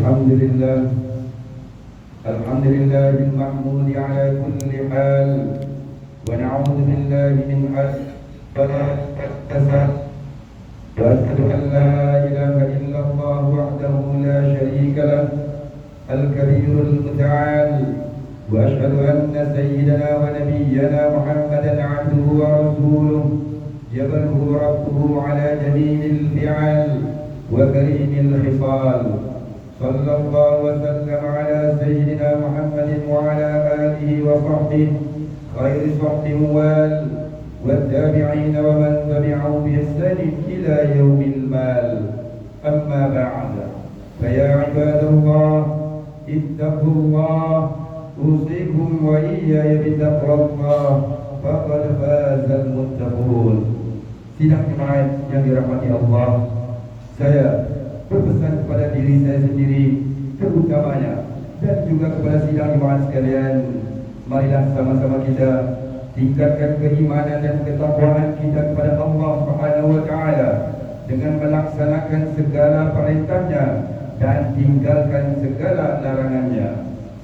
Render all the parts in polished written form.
الحمد لله الحمد لله المحمود على كل حال، ونعوذ بالله من حسد فلا كسل، وأشهد أن لا إله إلا الله وحده لا شريك له الكبير المتعال، وأشهد أن سيدنا ونبينا محمدا عبده ورسوله يبلغ ربه على جميل الفعال وكريم الخصال. صلى الله وسلم على سيدنا محمد وعلى آله وصحبه خير صحب موال، والتابعين ومن تبعهم بإحسان إلى يوم المال. أما بعد، فيا عباد الله اتقوا الله، أوصيكم وإياي بتقوى الله، فقد فاز المتقون. Sidang jemaat yang dirahmati Allah, saya berpesan kepada diri saya sendiri terutamanya dan juga kepada sidang jemaat sekalian, marilah sama-sama kita tingkatkan keimanan dan ketakwaan kita kepada Allah Subhanahu wa taala dengan melaksanakan segala perintahnya dan tinggalkan segala larangannya.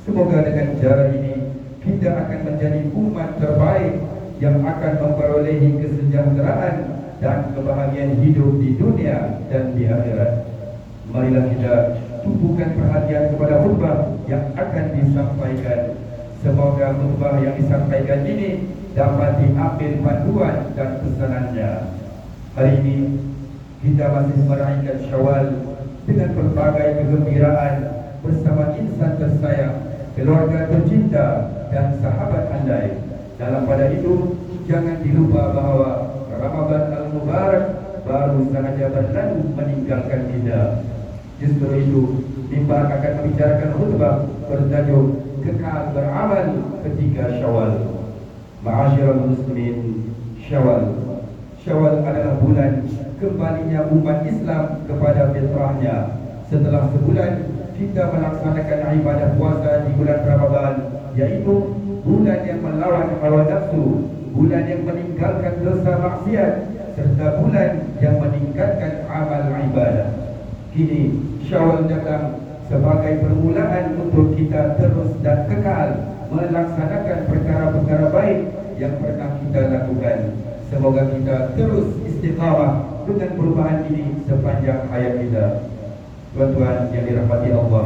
Semoga dengan cara ini kita akan menjadi umat terbaik yang akan memperolehi kesejahteraan dan kebahagiaan hidup di dunia dan di akhirat. Marilah kita tumpukan perhatian kepada khutbah yang akan disampaikan. Semoga khutbah yang disampaikan ini dapat diambil panduan dan pesanannya. Hari ini kita masih merayakan Syawal dengan berbagai kegembiraan bersama insan tersayang, keluarga tercinta dan sahabat andai. Dalam pada itu, jangan dilupa bahawa Ramadan Al-Mubarak baru sahaja berlalu meninggalkan kita. Justru itu, mimbar akan membicarakan khutbah bertajuk Kekal Beramal Ketika Syawal. Ma'asyiral muslimin, Syawal. Syawal adalah bulan kembalinya umat Islam kepada fitrahnya. Setelah sebulan kita melaksanakan ibadah puasa di bulan Ramadan, yaitu bulan yang melawan hawa nafsu, bulan yang meninggalkan dosa maksiat, serta bulan yang meningkatkan amal ibadah. Kini Syawal datang sebagai permulaan untuk kita terus dan kekal melaksanakan perkara-perkara baik yang pernah kita lakukan. Semoga kita terus istiqamah dengan perubahan ini sepanjang hayat kita. Tuan-tuan yang dirahmati Allah,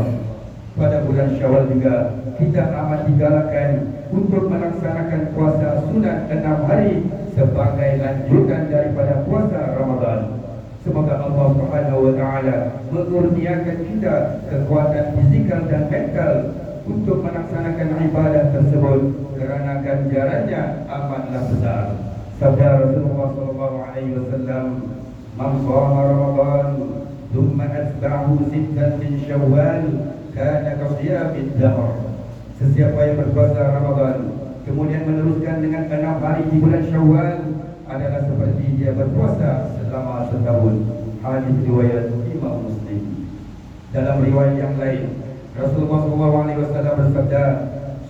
pada bulan Syawal juga kita amat digalakkan untuk melaksanakan puasa sunat 6 hari sebagai lanjutan daripada puasa Ramadan. Semoga Allah Subhanahu wa taala mengurniakan kita kekuatan fizikal dan mental untuk melaksanakan ibadah tersebut, kerana ganjarannya amatlah besar. Sabda Rasulullah sallallahu alaihi wasallam, "Man shama Ramadan thumma atba'ahu sittan min Syawal kana ka shiyamid dahr." Sesiapa yang berpuasa Ramadan kemudian meneruskan dengan 6 hari di bulan Syawal adalah seperti dia berpuasa selama setahun. Hadis riwayat Imam Muslim. Dalam riwayat yang lain, Rasulullah SAW bersabda,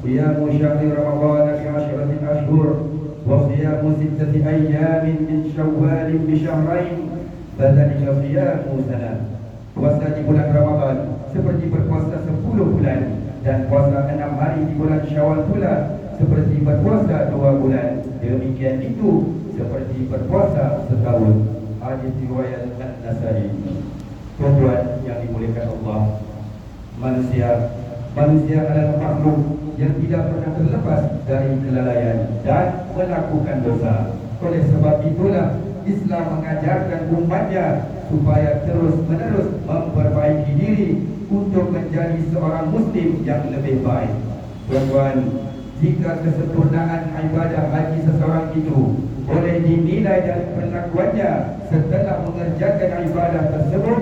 "Siyamu syahri Ramadan fi 10 ashhur wa siyamu 6 ayyamin min Syawal bi syahrain, fadzalika siyamu sanah." Puasa di bulan Ramadan seperti berpuasa 10 bulan, dan puasa 6 hari di bulan Syawal pula seperti berpuasa 2 bulan. Demikian itu seperti berpuasa setahun. Hadis riwayat An-Nasai. Tuan-tuan yang dimuliakan Allah, manusia adalah makhluk yang tidak pernah terlepas dari kelalaian dan melakukan dosa. Oleh sebab itulah Islam mengajarkan umatnya supaya terus-menerus memperbaiki diri untuk menjadi seorang muslim yang lebih baik. Tuan-tuan, jika kesempurnaan ibadah haji seseorang itu boleh dinilai dari perlakuannya setelah mengerjakan ibadah tersebut,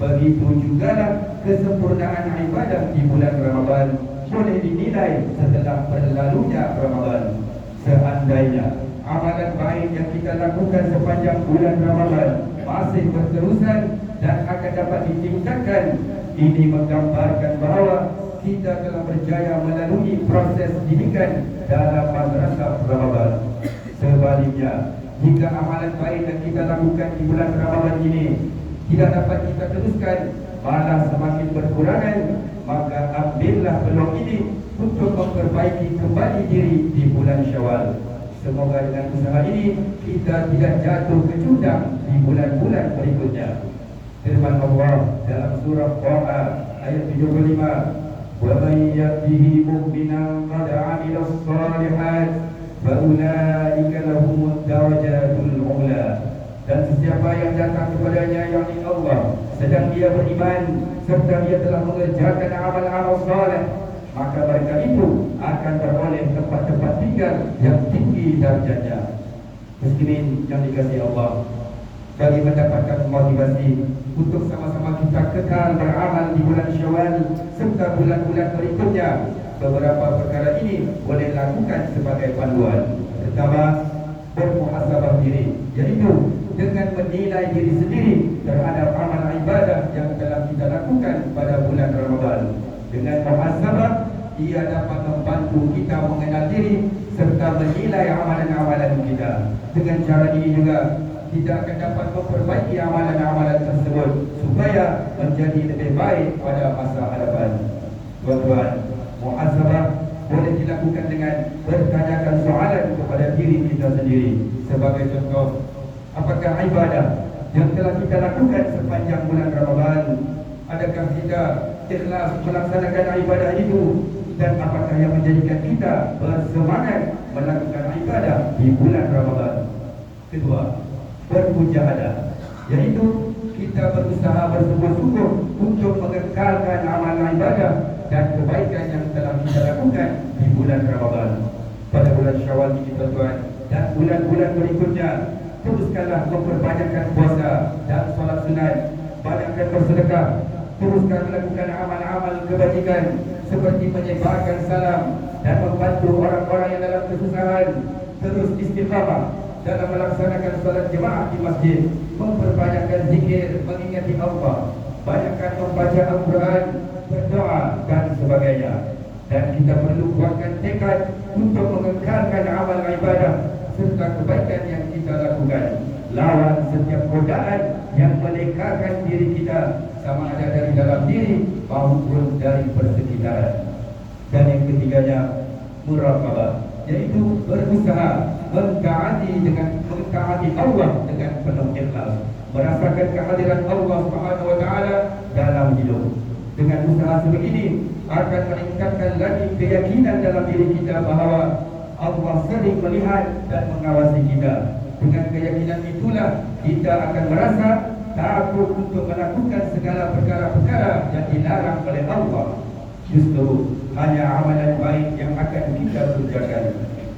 begitu jugalah kesempurnaan ibadah di bulan Ramadan boleh dinilai setelah berlalunya Ramadan. Seandainya amalan baik yang kita lakukan sepanjang bulan Ramadan masih berterusan dan akan dapat ditingkatkan, ini menggambarkan bahawa kita telah berjaya melalui proses didikan dalam madrasah Ramadan. Sebaliknya, jika amalan baik yang kita lakukan di bulan Ramadan ini tidak dapat kita teruskan malah semakin berkurangan, maka ambillah peluang ini untuk memperbaiki kembali diri di bulan Syawal. Semoga dengan usaha ini kita tidak jatuh ke jurang di bulan-bulan berikutnya. Firman Allah dalam surah Taha ayat 75, "Wa may ya'tihi mu'minan qad 'amila as-shalihat fa ulaika lahumud darajatul 'ula." Dan sesiapa yang datang kepadanya, yakni Allah, sedang dia beriman serta dia telah mengerjakan amal-amal saleh, maka mereka itu akan beroleh tempat-tempat tinggal yang tinggi darjatnya. Muslimin yang dikasihi Allah, bagi mendapatkan motivasi untuk sama-sama kita kekal beramal di bulan Syawal serta bulan-bulan berikutnya, beberapa perkara ini boleh lakukan sebagai panduan. Pertama, bermuhasabah diri, yaitu dengan menilai diri sendiri terhadap amal ibadah yang telah kita lakukan pada bulan Ramadan. Dengan muhasabah, ia dapat membantu kita mengenal diri serta menilai amalan-amalan kita. Dengan cara ini juga kita akan dapat memperbaiki amalan-amalan tersebut supaya menjadi lebih baik pada masa hadapan. Tuan-tuan, muhasabah boleh dilakukan dengan bertanyakan soalan kepada diri kita sendiri. Sebagai contoh, apakah ibadah yang telah kita lakukan sepanjang bulan Ramadan, adakah kita ikhlas melaksanakan ibadah itu, dan apakah yang menjadikan kita bersemangat melakukan ibadah di bulan Ramadan? Kedua, bermujahadah, yaitu kita berusaha bersungguh-sungguh untuk mengekalkan amal ibadah dan kebaikan yang telah kita lakukan di bulan Ramadan. Pada bulan Syawal ini, tuan-tuan, dan bulan-bulan berikutnya, teruskanlah memperbanyakkan puasa dan solat sunat, banyakkan bersedekah, teruskan melakukan amal-amal kebajikan seperti menyebarkan salam dan membantu orang-orang yang dalam kesusahan. Terus istiqamah dalam melaksanakan solat jemaah di masjid, memperbanyakkan zikir, mengingati Allah, banyakkan membaca Al-Quran, berdoa dan sebagainya. Dan kita perlu kuatkan tekad untuk mengekalkan amal ibadah serta kebaikan yang kita lakukan. Lawan setiap godaan yang melekakan diri kita, sama ada dari dalam diri maupun dari persekitaran. Dan yang ketiganya, muraqabah, yaitu berusaha mentaati Allah dengan penuh ikhlas, merasakan kehadiran Allah Subhanahu wa taala dalam hidup. Dengan usaha sebegini akan meningkatkan lagi keyakinan dalam diri kita bahawa Allah sering melihat dan mengawasi kita. Dengan keyakinan itulah kita akan merasa takut untuk melakukan segala perkara-perkara yang dilarang oleh Allah. Justru hanya amalan baik yang akan kita kerjakan.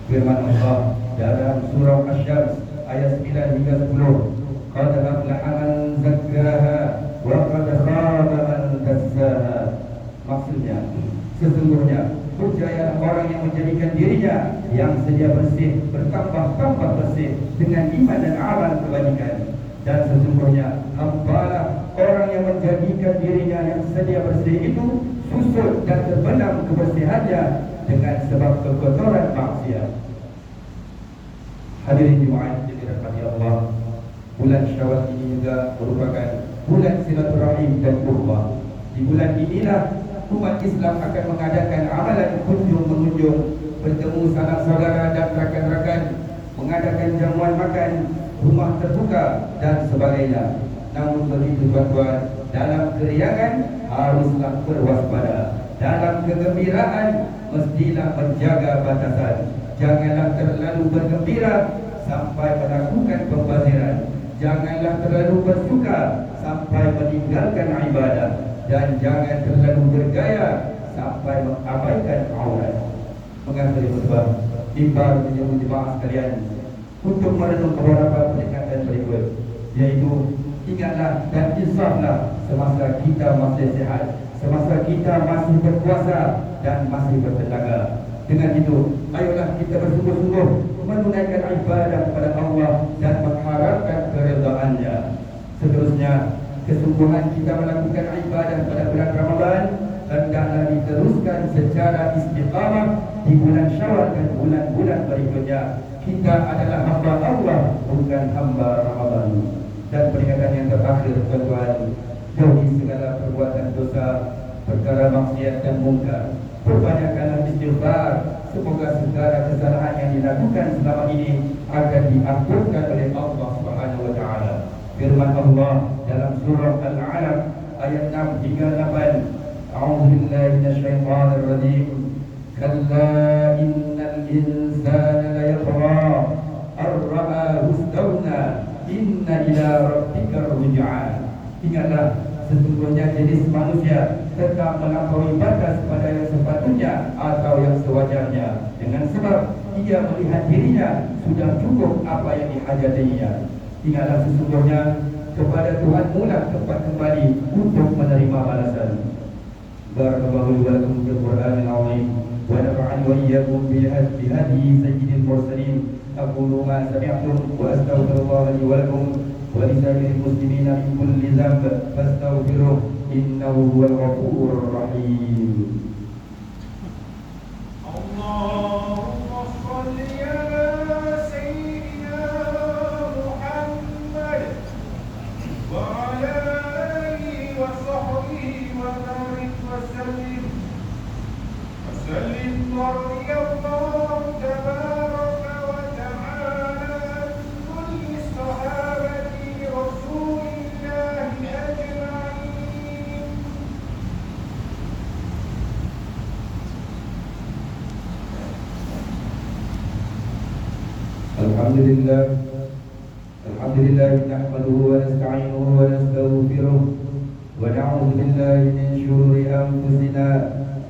Firman Allah dalam surah Asy-Syams ayat 9 hingga 10, "Qad aflaha man zakkaha wa qad khaba man dassaha." Maksudnya, sesungguhnya berjaya orang yang menjadikan dirinya yang sedia bersih bertambah-tambah bersih dengan iman dan amal kebajikan. Dan sesungguhnya hampalah orang yang menjadikan dirinya yang sedia bersih itu susut dan terbenam kebersihannya dengan sebab kekotoran maksiat. Hadirin jemaah yang dirahmati Allah, bulan Syawal ini juga merupakan bulan silaturahim dan kurban. Di bulan inilah umat Islam akan mengadakan amalan kunjung-mengunjung, bertemu sanak saudara dan rakan-rakan, mengadakan jamuan makan, rumah terbuka dan sebagainya. Namun begitu tuan-tuan, dalam keriangan haruslah berwaspada. Dalam kegembiraan mestilah menjaga batasan. Janganlah terlalu bergembira sampai melakukan pembaziran. Janganlah terlalu bersuka sampai meninggalkan ibadah. Dan jangan terlalu bergaya sampai mengabaikan aurat. Mengakhiri khutbah, imbau menyuruh jemaah sekalian untuk merenung beberapa peringatan berikut, yaitu ingatlah dan insaflah semasa kita masih sehat, semasa kita masih berkuasa dan masih bertenaga. Dengan itu, ayolah kita bersungguh-sungguh menunaikan ibadah kepada Allah dan mengharapkan keridhaan-Nya. Seterusnya, kesungguhan kita melakukan ibadah pada bulan Ramadan hendaklah diteruskan secara istiqamah di bulan Syawal dan bulan-bulan berikutnya. Kita adalah hamba Allah, bukan hamba Ramadan. Dan peringatan yang terakhir, tuan-tuan, jauhi segala perbuatan dosa, perkara maksiat dan mungkar. Perbanyakkanlah istighfar, semoga segala kesalahan yang dilakukan selama ini akan diampunkan oleh Allah Subhanahu wa taala. Firman Allah dalam surah Al-Alaq ayat 6 hingga 8. A'udzu billahi minasyaitonir rajim. Kalla innal insana layatgha ar-ra'ahu istawna inna ila rabbika ruj'an. Ingatlah, sesungguhnya jenis manusia tetap melampaui batas pada yang sepatutnya atau yang sewajarnya, dengan sebab ia melihat dirinya sudah cukup apa yang dihajatinya. Ingatlah, sesungguhnya kepada Tuhan mula tempat kembali untuk menerima balasan. Barakallahu lakum bil Qur'anil azim wa nafa'ani wa iyyakum bi hadyi sayyidil mursalin. Aqulu ma sami'tum wa astaghfirullah li wa lakum wa li sa'iril muslimina min kulli dhanb fastaghfiruh innahu huwal ghafurur rahim. Allahumma shalli ala sayyidina Muhammad wa ala alihi wa sahbihi wa barik wa sallim radhiyallahu tabaraka wa ta'ala an kulli sahabati rasulillahi ajma'in. Alhamdulillah nahmaduhu wa nasta'inuhu wa nastaghfiruh wa na'udzu billahi min shururi anfusina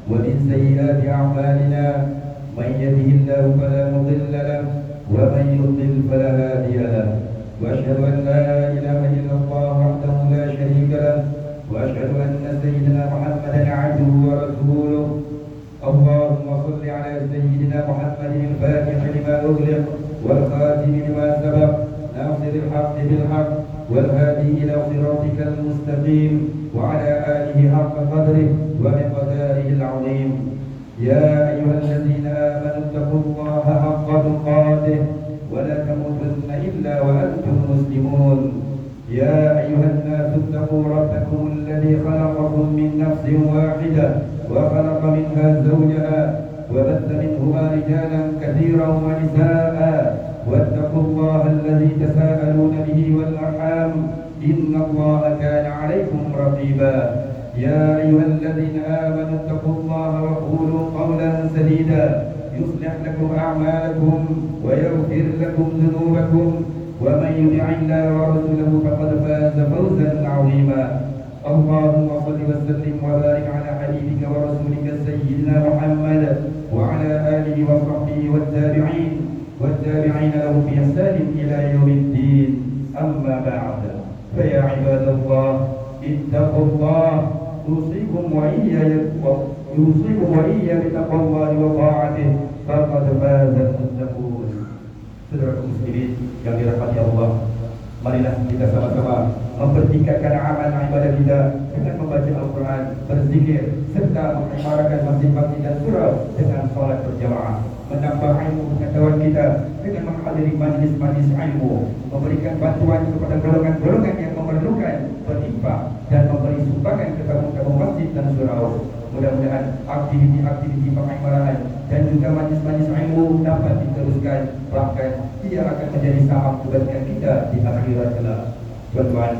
wa min sayyiati a'malina. Man yahdihillahu fala mudilla lahu wa man yudlil fala hadiya lahu. Wa asyhadu an la ilaha illallah wahdahu la syarika lahu wa asyhadu anna sayyidina Muhammadan 'abduhu wa rasuluh. Allahumma shalli ala sayyidina Muhammadin al-fatih lima ughliq والخاتم لما سبق ناصر الحق بالحق والهادي إلى صراطك المستقيم وعلى آله حق قدره ومقداره العظيم. يا أيها الذين آمنوا اتقوا الله حق تقاته ولا تموتن إلا وأنتم مسلمون. يا أيها الناس اتقوا ربكم الذي خلقكم من نفس واحدة وخلق منها زوجها وبث منهما رجالا كثيرا ونساء واتقوا الله الذي تساءلون به والأرحام إن الله كان عليكم رقيبا. يا أيها الذين آمنوا اتقوا الله وقولوا قولا سديدا يصلح لكم أعمالكم ويغفر لكم ذنوبكم ومن يطع الله ورسوله فقد فاز فوزا عظيما. اللهم صل وسلم وبارك على حبيبك ورسولك سيدنا محمد وعلى آله وصحبه والتابعين لهم بإحسان إلى يوم الدين. أما بعد، فيا عباد الله اتقوا الله. أوصيكم وإياي بتقوى الله وطاعته فقد فاز المتقون. Saudara muslimin yang dirahmati Allah, marilah kita sama-sama mempertingkatkan amal ibadah kita dengan membaca Al-Quran, berzikir, serta mengimarkan masjid-masjid dan surau dengan salat berjamaah, menambah ilmu pengetahuan kita dengan menghadiri majlis-majlis ilmu, memberikan bantuan kepada golongan-golongan yang memerlukan, berinfak dan memberi sumbangan ke tabung-tabung masjid dan surau. Mudah-mudahan aktiviti-aktiviti pengimaran dan juga majlis-majlis ilmu dapat diteruskan, bahkan ia akan menjadi saham kebaikan kita di akhirat kelak. Tuan-tuan,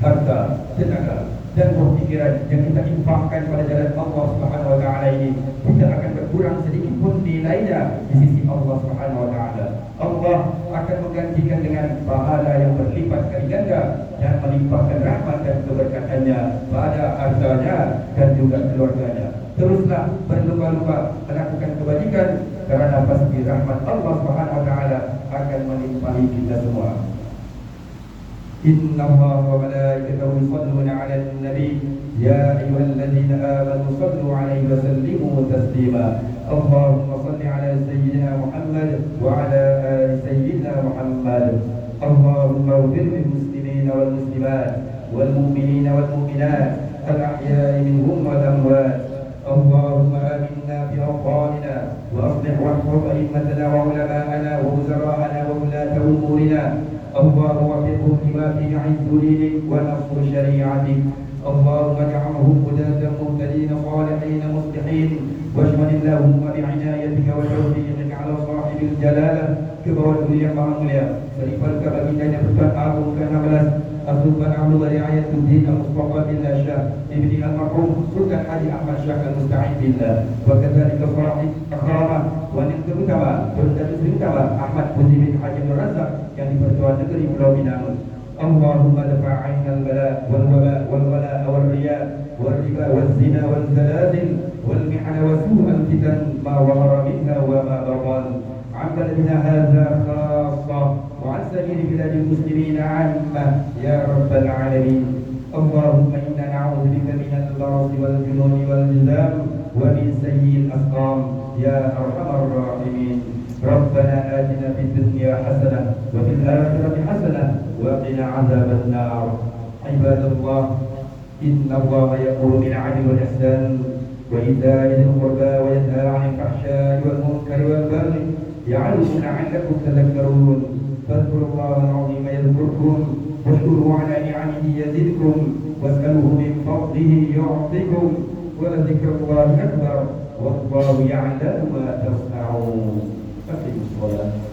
harta, tenaga dan pikiran yang kita infakkan pada jalan Allah Subhanahu wa taala ini tidak akan berkurang sedikit pun nilainya di sisi Allah Subhanahu wa taala. Allah akan menggantikan dengan pahala yang berlipat kali ganda dan melimpahkan rahmat dan keberkatannya pada hartanya dan juga keluarganya. Teruslah berlomba-lomba melakukan kebajikan kerana pasti rahmat Allah Subhanahu wa taala akan melimpahi kita semua. إن الله وملائكته يصلون على النبي يا أيها الذين آمنوا صلوا عليه وسلموا تسليما. اللهم صل على سيدنا محمد وعلى آل سيدنا محمد. اللهم اغفر للمسلمين والمسلمات والمؤمنين والمؤمنات الأحياء منهم والأموات. اللهم آمنا في أوطاننا وأصلح واحفظ أئمتنا وعلماءنا ووزراءنا وولاة أمورنا. اللهم وفقهم لما فيه عز دينك ونصر شريعتك. اللهم اجعلهم هداة مهتدين صالحين مصلحين، واشمل اللهم بعنايتك وتوفيقك على صاحب الجلالة كبر الدنيا معمولها سليفك بقينا نفتن آخر كنملس أصدقنا عبد رعاية الدين مصطفى بن شاه ابن المرحوم سلطان حاجي أحمد شاه المستعين بالله، وكذلك صاحب أخرامه ونكتب كما مسلم كما أحمد فوزي بن حاجي بن رزاق yang di Pertuan Negeri Pulau Pinang. Allahumma dafa' 'anna al-bala' wal-waba' wal-wala' wal-riya' wal-riba wal-zina wal-zalazil wal-mihana wa su'al fitan ma wahara minha wa ma batan. 'an baladina hadza khassah wa 'an sa'iri biladil muslimin 'ammah ya rabbal 'alamin. Allahumma inna na'udzu bika minal barasi wal jununi wal juzam wa min sayyi'il asqam ya arhamar rahimin. ربنا آتنا في الدنيا حسنة وفي الآخرة حسنة وقنا عذاب النار. عباد الله، إن الله يأمر بالعدل والإحسان وإيتاء ذي القربى وينهى عن الفحشاء والمنكر والبغي يعظكم لعلكم تذكرون. فاذكروا الله العظيم يذكركم واشكروا على نعمه يزدكم واسألوه من فضله يعطكم ولذكر الله أكبر والله يعلم ما تصنعون. أقيموا الصلاة.